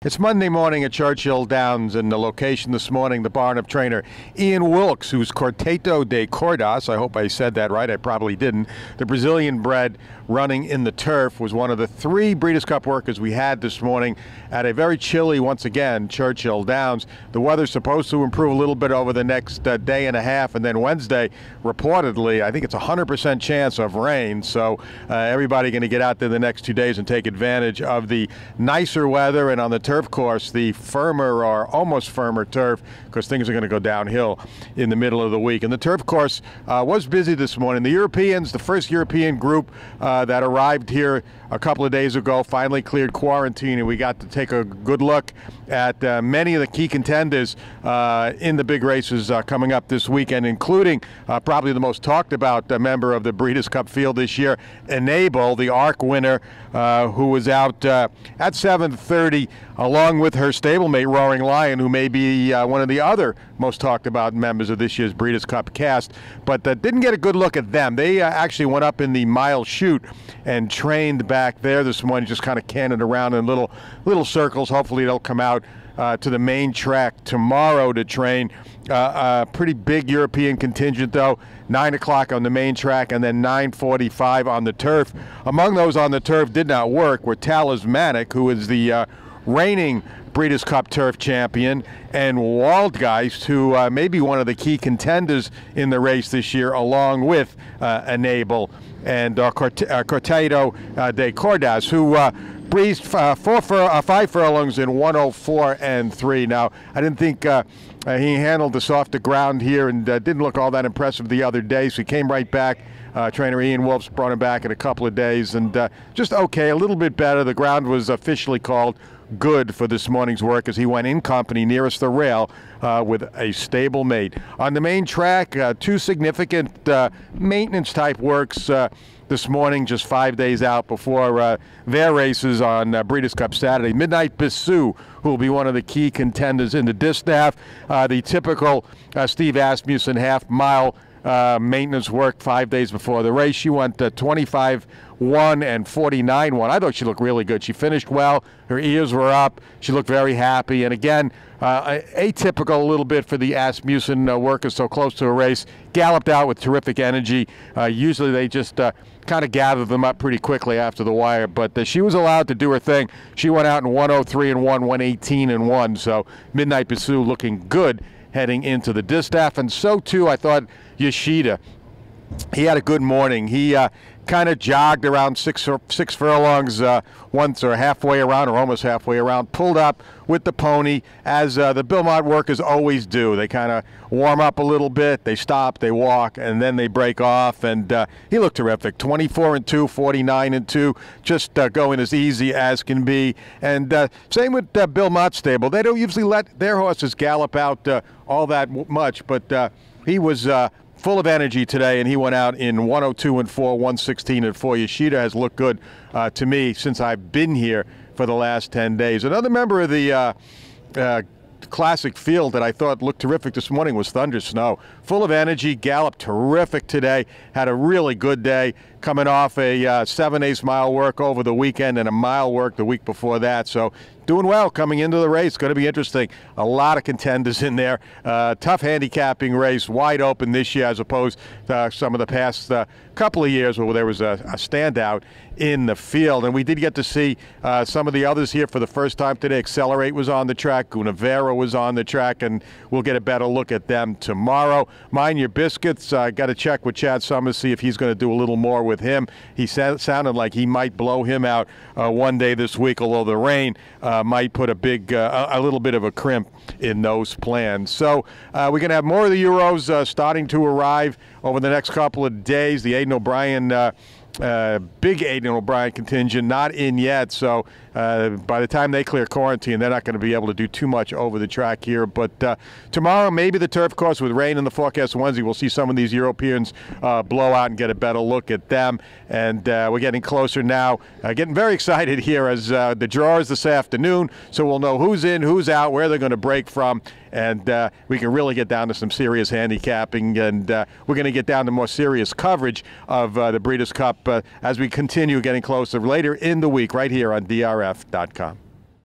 It's Monday morning at Churchill Downs, and the location this morning, the barn of trainer Ian Wilkes, who's Quarteto de Cordas. I hope I said that right. I probably didn't. The Brazilian bred running in the turf was one of the three Breeders' Cup workers we had this morning at a very chilly, once again, Churchill Downs. The weather's supposed to improve a little bit over the next day and a half, and then Wednesday, reportedly, I think it's a 100% chance of rain. So everybody going to get out there the next 2 days and take advantage of the nicer weather, and on the turf course, the firmer or almost firmer turf, because things are going to go downhill in the middle of the week. And the turf course was busy this morning. The Europeans, the first European group that arrived here a couple of days ago, finally cleared quarantine, and we got to take a good look at many of the key contenders in the big races coming up this weekend, including probably the most talked about member of the Breeders' Cup field this year, Enable, the ARC winner, who was out at 7:30 along with her stablemate Roaring Lion, who may be one of the other most talked about members of this year's Breeders' Cup cast, but didn't get a good look at them. They actually went up in the mile chute and trained back there this morning, just kind of canted around in little circles. Hopefully they'll come out to the main track tomorrow to train. A pretty big European contingent, though. 9 o'clock on the main track and then 9:45 on the turf. Among those on the turf did not work were Talismanic, who is the reigning Breeders' Cup turf champion, and Waldgeist, who may be one of the key contenders in the race this year, along with Enable and Quarteto de Cordas, who breezed 5 furlongs in 104.3. Now, I didn't think he handled the softer ground here, and didn't look all that impressive the other day, so he came right back. Trainer Ian Wilkes brought him back in a couple of days, and just okay, a little bit better. The ground was officially called good for this morning's work as he went in company nearest the rail with a stable mate. On the main track, two significant maintenance type works this morning, just 5 days out before their races on Breeders' Cup Saturday. Midnight Bissou, who will be one of the key contenders in the distaff. The typical Steve Asmussen half-mile maintenance work 5 days before the race. She went 25-1 and 49-1. I thought she looked really good. She finished well. Her ears were up. She looked very happy. And again, atypical a little bit for the Asmussen workers so close to a race. Galloped out with terrific energy. Usually they just kind of gather them up pretty quickly after the wire, but she was allowed to do her thing. She went out in 103-1, 118-1. So Midnight Bissou looking good heading into the distaff, and so too I thought Yoshida. He had a good morning. He kind of jogged around six furlongs once, or halfway around, or almost halfway around, pulled up with the pony, as the Bilmont workers always do. They kind of warm up a little bit, they stop, they walk, and then they break off, and he looked terrific. 24-2, 49-2, just going as easy as can be. And same with Bilmont stable. They don't usually let their horses gallop out all that much, but he was full of energy today, and he went out in 102-4, 116-4. Yoshida has looked good to me since I've been here for the last 10 days. Another member of the classic field that I thought looked terrific this morning was Thundersnow. Full of energy, galloped terrific today, had a really good day, coming off a 7/8 mile work over the weekend and a mile work the week before that. So doing well coming into the race. Going to be interesting. A lot of contenders in there. Tough handicapping race, wide open this year as opposed to some of the past couple of years where there was a standout in the field. And we did get to see some of the others here for the first time today. Accelerate was on the track. Gunavera was on the track, and we'll get a better look at them tomorrow. Mind Your Biscuits, got to check with Chad Summers, see if he's going to do a little more with him. He sounded like he might blow him out one day this week, although the rain might put a little bit of a crimp in those plans. So we're going to have more of the Euros starting to arrive over the next couple of days. The Aidan O'Brien big Aidan O'Brien contingent not in yet, so by the time they clear quarantine, they're not going to be able to do too much over the track here. But tomorrow, maybe the turf course with rain in the forecast Wednesday, we'll see some of these Europeans blow out and get a better look at them. And we're getting closer now, getting very excited here as the draw is this afternoon, so we'll know who's in, who's out, where they're going to break from, and we can really get down to some serious handicapping, and we're going to get down to more serious coverage of the Breeders' Cup as we continue getting closer later in the week right here on DRF.com.